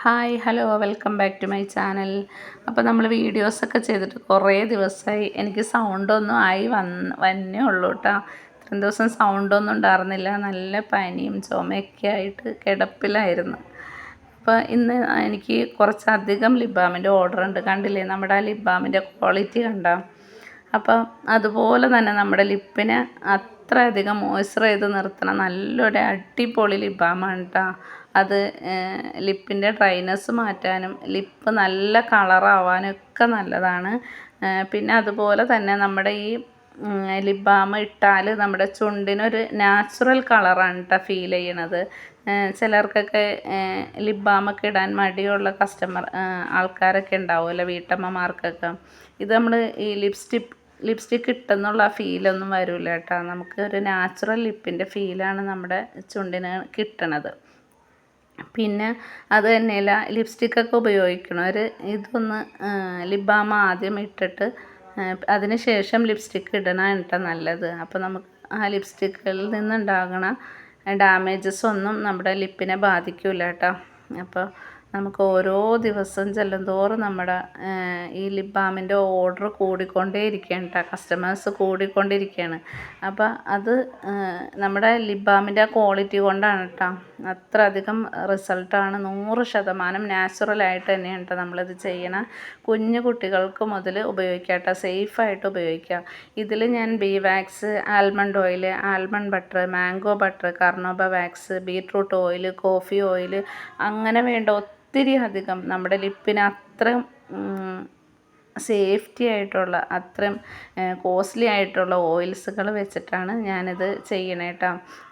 Hi hello welcome back to my channel. അപ്പോൾ നമ്മൾ വീഡിയോസൊക്കെ ചെയ്തിട്ട് കുറേ ദിവസമായി. എനിക്ക് സൗണ്ടൊന്നും ആയി വന്നേ ഉള്ളൂ കേട്ടോ. ഇത്രയും ദിവസം സൗണ്ടൊന്നും ഉണ്ടായിരുന്നില്ല. നല്ല പനിയും ചുമയൊക്കെ ആയിട്ട് കിടപ്പിലായിരുന്നു. അപ്പോൾ ഇന്ന് എനിക്ക് കുറച്ചധികം ലിപ് ബാമിൻ്റെ ഓർഡർ ഉണ്ട്. കണ്ടില്ലേ നമ്മുടെ ആ ലിപ് ബാമിൻ്റെ ക്വാളിറ്റി കണ്ടോ? അപ്പം അതുപോലെ തന്നെ നമ്മുടെ ലിപ്പിനെ അത്രയധികം മോയ്സ്ചർ ചെയ്ത് നിർത്തണ നല്ലൊരു അടിപൊളി ലിപ് ബാമാണ് കേട്ടോ. അത് ലിപ്പിൻ്റെ ഡ്രൈനെസ് മാറ്റാനും ലിപ്പ് നല്ല കളറാവാനും ഒക്കെ നല്ലതാണ്. പിന്നെ അതുപോലെ തന്നെ നമ്മുടെ ഈ ലിപ് ബാം ഇട്ടാൽ നമ്മുടെ ചുണ്ടിനൊരു നാച്ചുറൽ കളറാണ് കേട്ടോ ഫീൽ ചെയ്യണത്. ചിലർക്കൊക്കെ ലിപ് ബാമൊക്കെ ഇടാൻ മടിയുള്ള ആൾക്കാരൊക്കെ ഉണ്ടാവുമല്ലോ, വീട്ടമ്മമാർക്കൊക്കെ. ഇത് നമ്മൾ ഈ ലിപ്സ്റ്റിക്ക് ഇട്ടെന്നുള്ള ഫീലൊന്നും വരില്ല കേട്ടോ. നമുക്ക് ഒരു നാച്ചുറൽ ലിപ്പിൻ്റെ ഫീലാണ് നമ്മുടെ ചുണ്ടിന് കിട്ടണത്. പിന്നെ അത് തന്നെയല്ല, ലിപ്സ്റ്റിക്കൊക്കെ ഉപയോഗിക്കണവർ ഇതൊന്ന് ലിപ് ബാം ആദ്യം ഇട്ടിട്ട് അതിന് ശേഷം ലിപ്സ്റ്റിക്ക് ഇടണതാണ് കേട്ടോ നല്ലത്. അപ്പോൾ നമുക്ക് ആ ലിപ്സ്റ്റിക്കുകളിൽ നിന്നുണ്ടാകണ ഡാമേജസ് ഒന്നും നമ്മുടെ ലിപ്പിനെ ബാധിക്കില്ല കേട്ടോ. അപ്പോൾ നമുക്ക് ഓരോ ദിവസം ചെല്ലുന്തോറും നമ്മുടെ ഈ ലിപ് ബാമിൻ്റെ ഓർഡർ കൂടിക്കൊണ്ടേയിരിക്കുകയാണ് കേട്ടോ. കസ്റ്റമേഴ്സ് കൂടിക്കൊണ്ടിരിക്കുകയാണ്. അപ്പോൾ അത് നമ്മുടെ ലിപ് ബാമിൻ്റെ ക്വാളിറ്റി കൊണ്ടാണ് കേട്ടോ. അത്ര അധികം റിസൾട്ടാണ്. 100% നാച്ചുറലായിട്ട് തന്നെയാണ് കേട്ടോ നമ്മളിത് ചെയ്യണം. കുഞ്ഞു കുട്ടികൾക്ക് മുതൽ ഉപയോഗിക്കാം കേട്ടോ. സേഫായിട്ട് ഉപയോഗിക്കാം. ഇതിൽ ഞാൻ bee wax, almond oil, almond butter, mango butter, carnauba wax, beetroot oil, coffee oil, അങ്ങനെ വേണ്ട ഒത്തിരി അധികം നമ്മുടെ ലിപ്പിന് അത്രയും സേഫ്റ്റി ആയിട്ടുള്ള അത്രയും കോസ്റ്റ്ലി ആയിട്ടുള്ള ഓയിൽസുകൾ വെച്ചിട്ടാണ് ഞാനിത് ചെയ്യണേ കേട്ടോ.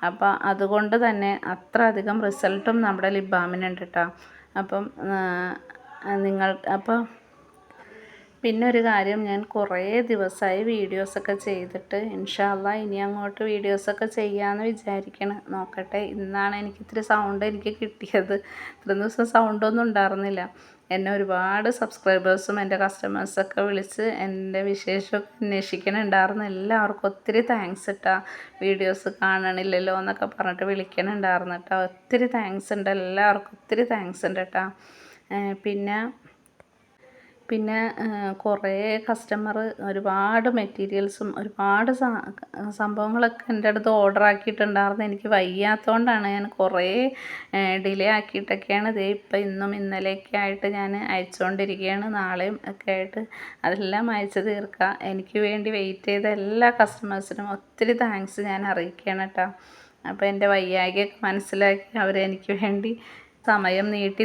അപ്പോൾ അതുകൊണ്ട് തന്നെ അത്ര അധികം റിസൾട്ടും നമ്മുടെ ലിപ് ബാമിനുണ്ട് കേട്ടോ. അപ്പം പിന്നെ ഒരു കാര്യം, ഞാൻ കുറേ ദിവസമായി വീഡിയോസൊക്കെ ചെയ്തിട്ട് ഇൻഷാ അല്ലാഹ് ഇനി അങ്ങോട്ട് വീഡിയോസൊക്കെ ചെയ്യാമെന്ന് വിചാരിക്കണം. നോക്കട്ടെ. ഇന്നാണ് എനിക്കിത്തിരി സൗണ്ട് എനിക്ക് കിട്ടിയത്. ഇത്രയും ദിവസം സൗണ്ടൊന്നും ഉണ്ടായിരുന്നില്ല. എന്നെ ഒരുപാട് സബ്സ്ക്രൈബേഴ്സും എൻ്റെ കസ്റ്റമേഴ്സൊക്കെ വിളിച്ച് എൻ്റെ വിശേഷമൊക്കെ അന്വേഷിക്കണുണ്ടായിരുന്നു. എല്ലാവർക്കും ഒത്തിരി താങ്ക്സ് കേട്ടോ. വീഡിയോസ് കാണണില്ലല്ലോ എന്നൊക്കെ പറഞ്ഞിട്ട് വിളിക്കണുണ്ടായിരുന്നു കേട്ടോ. ഒത്തിരി താങ്ക്സ് ഉണ്ട് എല്ലാവർക്കും. ഒത്തിരി താങ്ക്സ് ഉണ്ട് കേട്ടോ. പിന്നെ കുറേ കസ്റ്റമർ ഒരുപാട് മെറ്റീരിയൽസും ഒരുപാട് സംഭവങ്ങളൊക്കെ എൻ്റെ അടുത്ത് ഓർഡർ ആക്കിയിട്ടുണ്ടായിരുന്നു. എനിക്ക് വയ്യാത്തതുകൊണ്ടാണ് ഞാൻ കുറേ ഡിലേ ആക്കിയിട്ടൊക്കെയാണ് ഇപ്പം ഇന്നും ഇന്നലെയൊക്കെ ആയിട്ട് ഞാൻ അയച്ചുകൊണ്ടിരിക്കുകയാണ്. നാളെയും ഒക്കെ ആയിട്ട് അതെല്ലാം അയച്ചു തീർക്കുക. എനിക്ക് വേണ്ടി വെയിറ്റ് ചെയ്ത എല്ലാ കസ്റ്റമേഴ്സിനും ഒത്തിരി താങ്ക്സ് ഞാൻ അറിയിക്കുകയാണ് കേട്ടോ. അപ്പോൾ എൻ്റെ വയ്യായ്കയൊക്കെ മനസ്സിലാക്കി അവരെനിക്ക് വേണ്ടി സമയം നീട്ടി